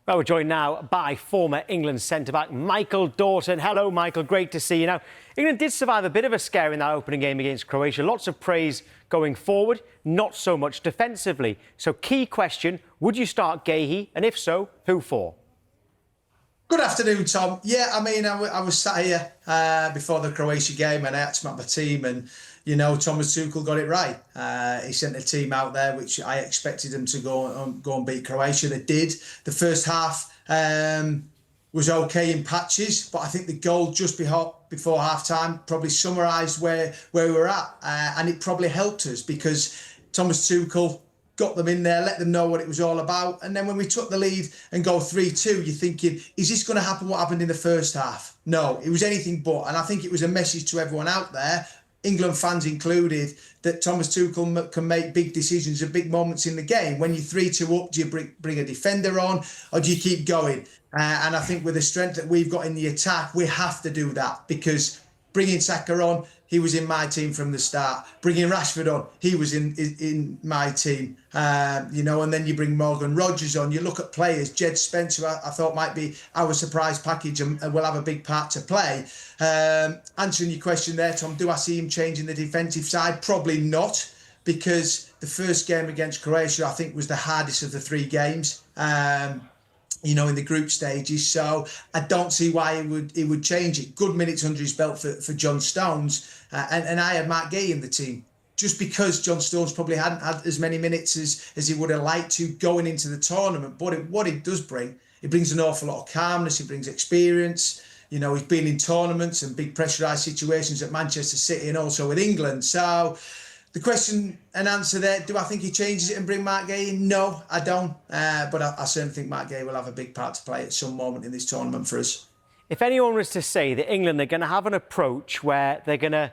Well, we're joined now by former England centre-back Michael Dawson. Hello, Michael. Great to see you. Now, England did survive a bit of a scare in that opening game against Croatia. Lots of praise going forward, not so much defensively. So, key question, would you start Guehi? And if so, who for? Good afternoon, Tom. Yeah, I mean, I was sat here before the Croatia game and I had to map my team and, you know, Thomas Tuchel got it right. He sent a team out there which I expected them to go and beat Croatia. They did. The first half was okay in patches, but I think the goal just before half-time probably summarised where we were at. And it probably helped us because Thomas Tuchel got them in there, let them know what it was all about. And then when we took the lead and go 3-2, you're thinking, is this going to happen what happened in the first half? No, it was anything but. And I think it was a message to everyone out there, England fans included, that Thomas Tuchel can make big decisions at big moments in the game. When you're 3-2 up, do you bring a defender on or do you keep going? And I think with the strength that we've got in the attack, we have to do that because bringing Saka on, he was in my team from the start. Bringing Rashford on, he was in my team. You know, and then you bring Morgan Rogers on. You look at players, Jed Spence, who I thought might be our surprise package and will have a big part to play. Answering your question there, Tom, do I see him changing the defensive side? Probably not, because the first game against Croatia, I think, was the hardest of the three games. You know, in the group stages. So I don't see why he would change it. Good minutes under his belt for John Stones. And I had Mark Guehi in the team. Just because John Stones probably hadn't had as many minutes as he would have liked to going into the tournament. But what it does bring, it brings an awful lot of calmness. It brings experience. You know, he's been in tournaments and big pressurised situations at Manchester City and also with England. So the question and answer there, do I think he changes it and bring Mark Guehi in? No, I don't. But I certainly think Mark Guehi will have a big part to play at some moment in this tournament for us. If anyone was to say that England are going to have an approach where they're going to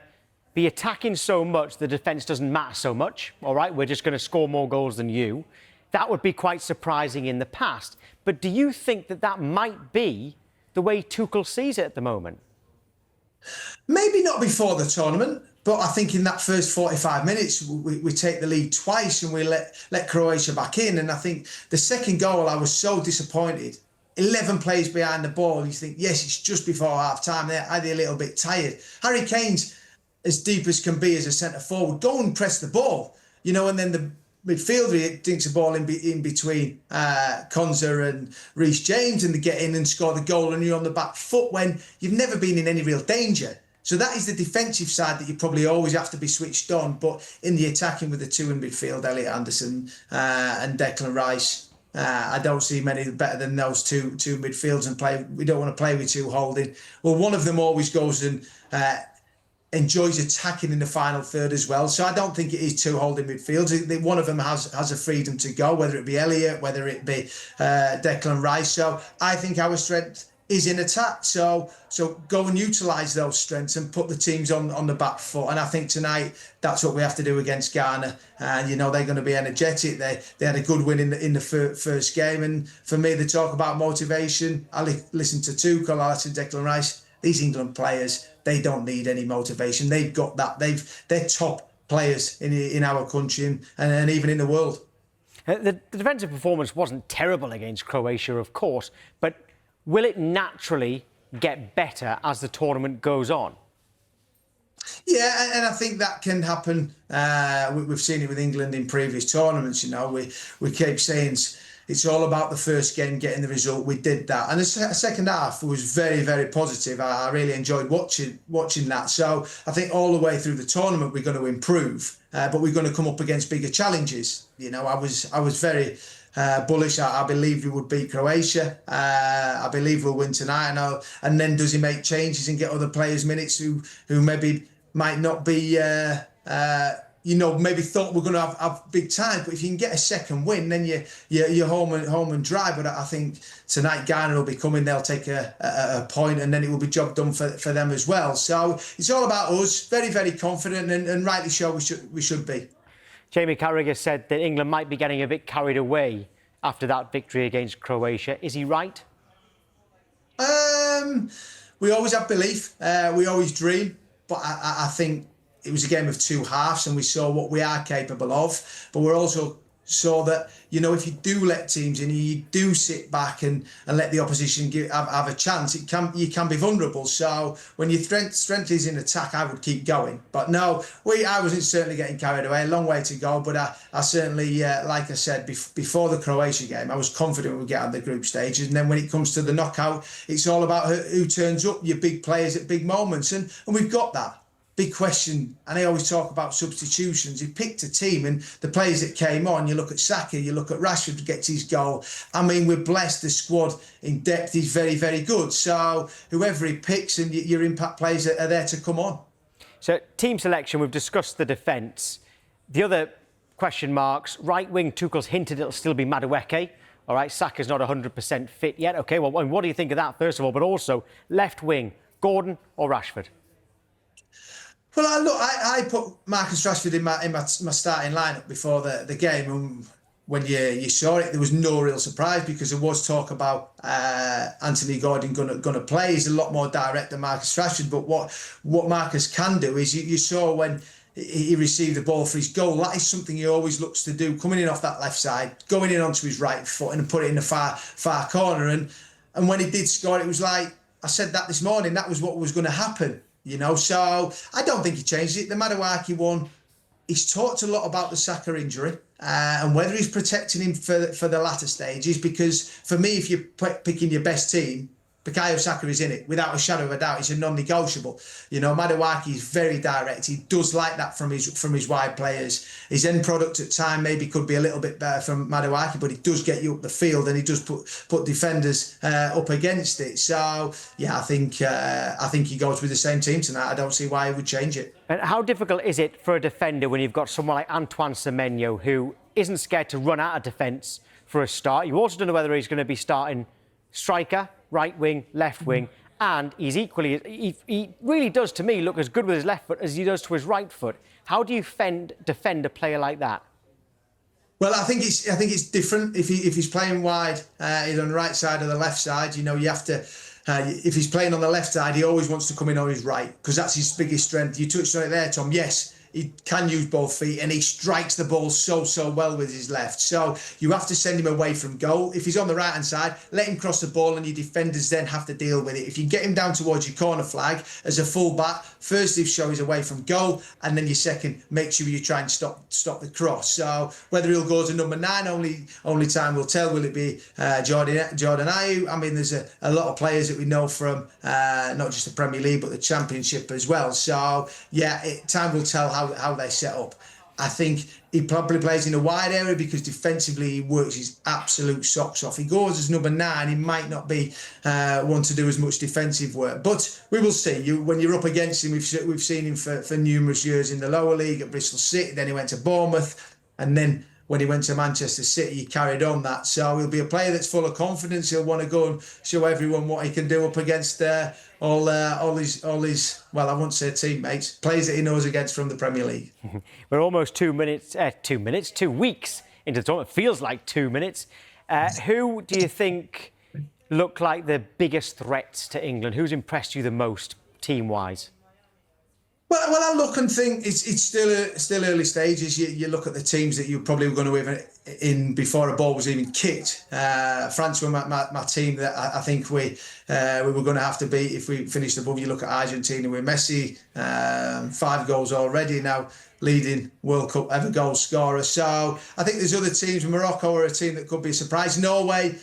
be attacking so much the defence doesn't matter so much, all right, we're just going to score more goals than you, that would be quite surprising in the past. But do you think that might be the way Tuchel sees it at the moment? Maybe not before the tournament. But I think in that first 45 minutes, we take the lead twice and we let Croatia back in. And I think the second goal, I was so disappointed. 11 players behind the ball. You think, yes, it's just before half-time. They're a little bit tired. Harry Kane's as deep as can be as a centre-forward. Go and press the ball. You know, and then the midfielder dinks the ball in between Konza and Reece James and they get in and score the goal and you're on the back foot when you've never been in any real danger. So that is the defensive side that you probably always have to be switched on. But in the attacking with the two in midfield, Elliot Anderson and Declan Rice, I don't see many better than those two midfields and play. We don't want to play with two holding. Well, one of them always goes and enjoys attacking in the final third as well. So I don't think it is two holding midfields. One of them has a freedom to go, whether it be Elliot, whether it be Declan Rice. So I think our strength is in attack, so go and utilise those strengths and put the teams on the back foot. And I think tonight that's what we have to do against Ghana. And you know they're going to be energetic. They had a good win in the first game. And for me, they talk about motivation. I listen to Tuchel, I listen to Declan Rice. These England players, they don't need any motivation. They've got that. They're top players in our country and even in the world. The defensive performance wasn't terrible against Croatia, of course, but will it naturally get better as the tournament goes on? Yeah, and I think that can happen. We've seen it with England in previous tournaments. You know, we keep saying it's all about the first game, getting the result. We did that. And the second half was very, very positive. I really enjoyed watching that. So I think all the way through the tournament, we're going to improve. But we're going to come up against bigger challenges. You know, I was very bullish. I believe we would beat Croatia. I believe we'll win tonight. And then does he make changes and get other players minutes who maybe might not be, you know, maybe thought we're going to have big time. But if you can get a second win, then you're home and dry. But I think tonight Ghana will be coming. They'll take a point and then it will be job done for them as well. So it's all about us. Very, very confident and rightly so we should be. Jamie Carragher said that England might be getting a bit carried away after that victory against Croatia. Is he right? We always have belief. We always dream. But I think it was a game of two halves and we saw what we are capable of. But we're also so that, if you do let teams in, you do sit back and let the opposition have a chance, you can be vulnerable. So when your strength is in attack, I would keep going. But no, I wasn't certainly getting carried away. A long way to go, but I certainly, like I said before the Croatia game, I was confident we'd get out of the group stages. And then when it comes to the knockout, it's all about who turns up, your big players at big moments, and we've got that. Big question, and I always talk about substitutions. He picked a team, and the players that came on, you look at Saka, you look at Rashford who gets his goal. I mean, we're blessed. The squad in depth is very, very good. So whoever he picks, and your impact players are there to come on. So team selection, we've discussed the defence. The other question marks, right wing, Tuchel's hinted it'll still be Madueke. All right, Saka's not 100% fit yet. OK, well, what do you think of that, first of all? But also, left wing, Gordon or Rashford? Well, I put Marcus Rashford in my starting lineup before the game, and when you saw it, there was no real surprise because there was talk about Anthony Gordon going to play. He's a lot more direct than Marcus Rashford, but what Marcus can do is you saw when he received the ball for his goal, that is something he always looks to do, coming in off that left side, going in onto his right foot and put it in the far corner. And when he did score, it was like, I said that this morning, that was what was going to happen. So I don't think he changed it. The Madueke one, he's talked a lot about the Saka injury and whether he's protecting him for the latter stages, because for me, if you're picking your best team, Bukayo Saka is in it without a shadow of a doubt. It's a non-negotiable. Madueke is very direct. He does like that from his wide players. His end product at time maybe could be a little bit better from Madueke, but he does get you up the field and he does put defenders up against it. So yeah, I think he goes with the same team tonight. I don't see why he would change it. And how difficult is it for a defender when you've got someone like Antoine Semenyo who isn't scared to run out of defence for a start? You also don't know whether he's going to be starting striker, right wing, left wing, and he's equally, he really does to me look as good with his left foot as he does to his right foot. How do you defend a player like that? Well, I think it's different if he's playing wide, either on the right side or the left side. You have to. If he's playing on the left side, he always wants to come in on his right because that's his biggest strength. You touched on it there, Tom. Yes, he can use both feet and he strikes the ball so well with his left. So you have to send him away from goal. If he's on the right hand side, let him cross the ball and your defenders then have to deal with it. If you get him down towards your corner flag as a full back, first show he's away from goal, and then your second, make sure you try and stop the cross. So whether he'll go to number 9, only time will tell. Will it be Jordan Ayew? I mean, there's a lot of players that we know from not just the Premier League but the Championship as well. So yeah, time will tell how they set up. I think he probably plays in a wide area because defensively he works his absolute socks off. He goes as number 9. He might not be one to do as much defensive work, but we will see. When you're up against him, we've seen him for numerous years in the lower league at Bristol City. Then he went to Bournemouth, and then when he went to Manchester City, he carried on that. So he'll be a player that's full of confidence. He'll want to go and show everyone what he can do up against all his, well, I won't say teammates, players that he knows against from the Premier League. We're almost 2 weeks into the tournament. It feels like 2 minutes. Who do you think look like the biggest threats to England? Who's impressed you the most team-wise? Well, I look and think it's still early stages. You look at the teams that you probably were going to have in before a ball was even kicked. France were my team that I think we were going to have to beat if we finished above. You look at Argentina with Messi, 5 goals already now, leading World Cup ever goal scorer. So I think there's other teams. Morocco are a team that could be a surprise. Norway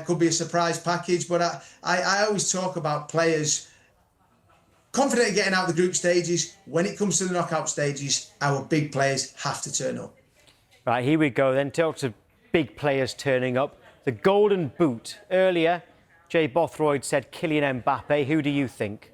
could be a surprise package. But I always talk about players confident in getting out the group stages. When it comes to the knockout stages, our big players have to turn up. Right, here we go then. Talk to big players turning up. The Golden Boot. Earlier, Jay Bothroyd said Kylian Mbappe. Who do you think?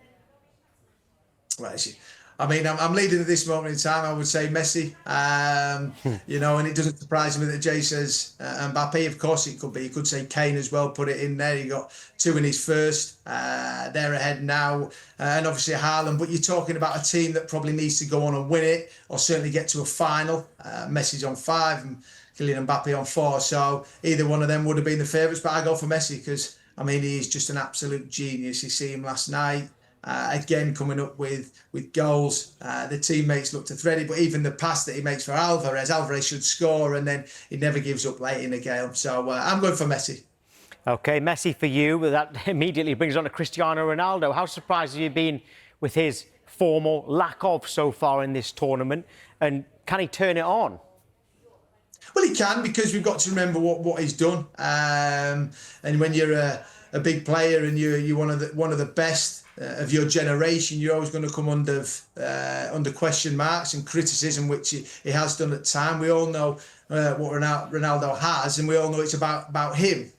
Right, I mean, I'm leading at this moment in time. I would say Messi, and it doesn't surprise me that Jay says Mbappe. Of course, it could be. He could say Kane as well. Put it in there. He got 2 in his first. They're ahead now, and obviously Haaland. But you're talking about a team that probably needs to go on and win it, or certainly get to a final. Messi's on 5 and Kylian Mbappe on 4. So either one of them would have been the favourites. But I go for Messi because I mean he's just an absolute genius. You see him last night. again coming up with goals. The teammates look to thread it, but even the pass that he makes for Alvarez should score, and then he never gives up late in the game. So I'm going for Messi. OK, Messi for you. But that immediately brings on to Cristiano Ronaldo. How surprised have you been with his form or lack of so far in this tournament? And can he turn it on? Well, he can, because we've got to remember what he's done. And when you're a big player and you're one of the best of your generation, you're always going to come under question marks and criticism, which he has done at time. We all know what Ronaldo has, and we all know it's about him.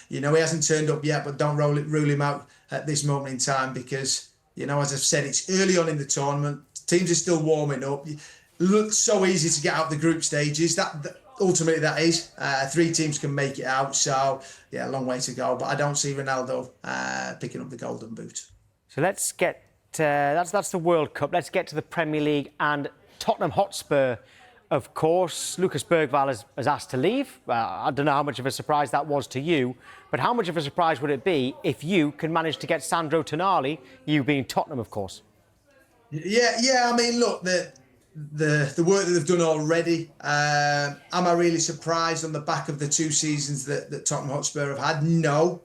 He hasn't turned up yet, but don't rule him out at this moment in time, because, as I've said, it's early on in the tournament. Teams are still warming up. It looks so easy to get out the group stages. Ultimately, that is. 3 teams can make it out. So, yeah, a long way to go. But I don't see Ronaldo picking up the golden boot. So let's get... that's the World Cup. Let's get to the Premier League and Tottenham Hotspur. Of course, Lucas Bergvall has asked to leave. I don't know how much of a surprise that was to you, but how much of a surprise would it be if you can manage to get Sandro Tonali, you being Tottenham, of course? Yeah. I mean, look, the work that they've done already. Am I really surprised on the back of the 2 seasons that Tottenham Hotspur have had? No.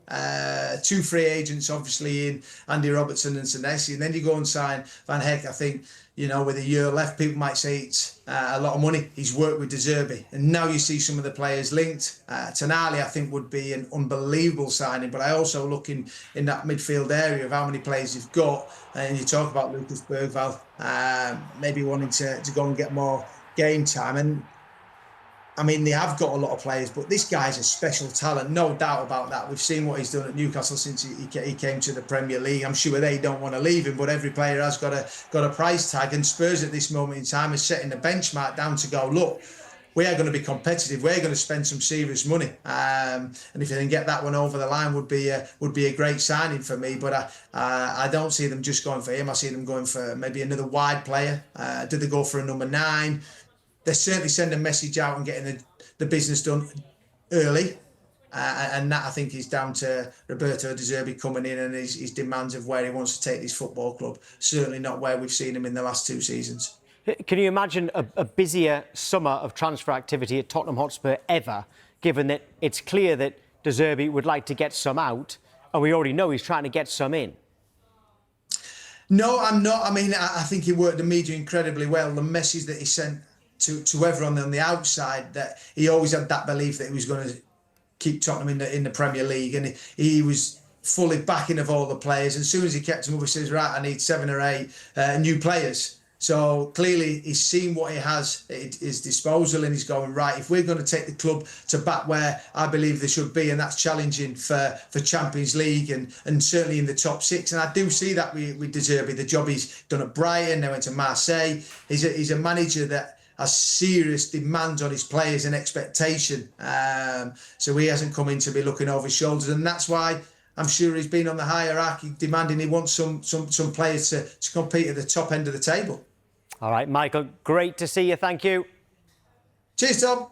2 free agents, obviously, in Andy Robertson and Senesi, and then you go and sign Van Heck. I think, with a year left, people might say it's a lot of money. He's worked with De Zerbi, and now you see some of the players linked. Tonali, I think, would be an unbelievable signing, but I also look in that midfield area of how many players you've got, and you talk about Lucas Bergvall maybe wanting to go and get more game time. And I mean, they have got a lot of players, but this guy's a special talent, no doubt about that. We've seen what he's done at Newcastle since he came to the Premier League. I'm sure they don't want to leave him, but every player has got a price tag. And Spurs at this moment in time is setting the benchmark down to go, look, we are going to be competitive. We're going to spend some serious money, and if they can get that one over the line, would be a great signing for me. But I don't see them just going for him. I see them going for maybe another wide player. Did they go for a number 9? They certainly send a message out and getting the business done early. And that, I think, is down to Roberto De Zerbi coming in and his demands of where he wants to take this football club. Certainly not where we've seen him in the last 2 seasons. Can you imagine a busier summer of transfer activity at Tottenham Hotspur ever, given that it's clear that De Zerbi would like to get some out, and we already know he's trying to get some in? No, I'm not. I mean, I think he worked the media incredibly well. The message that he sent to everyone on the outside, that he always had that belief that he was going to keep Tottenham in the Premier League, and he was fully backing of all the players. And as soon as he kept them up, he says, right, I need 7 or 8 new players. So clearly he's seen what he has at his disposal, and he's going, right, if we're going to take the club to back where I believe they should be, and that's challenging for Champions League and certainly in the top 6. And I do see that with De Zerbi, the job he's done at Brighton, now went to Marseille. He's a manager that has serious demands on his players and expectation. So he hasn't come in to be looking over his shoulders, and that's why I'm sure he's been on the hierarchy demanding he wants some players to compete at the top end of the table. All right, Michael, great to see you. Thank you. Cheers, Tom.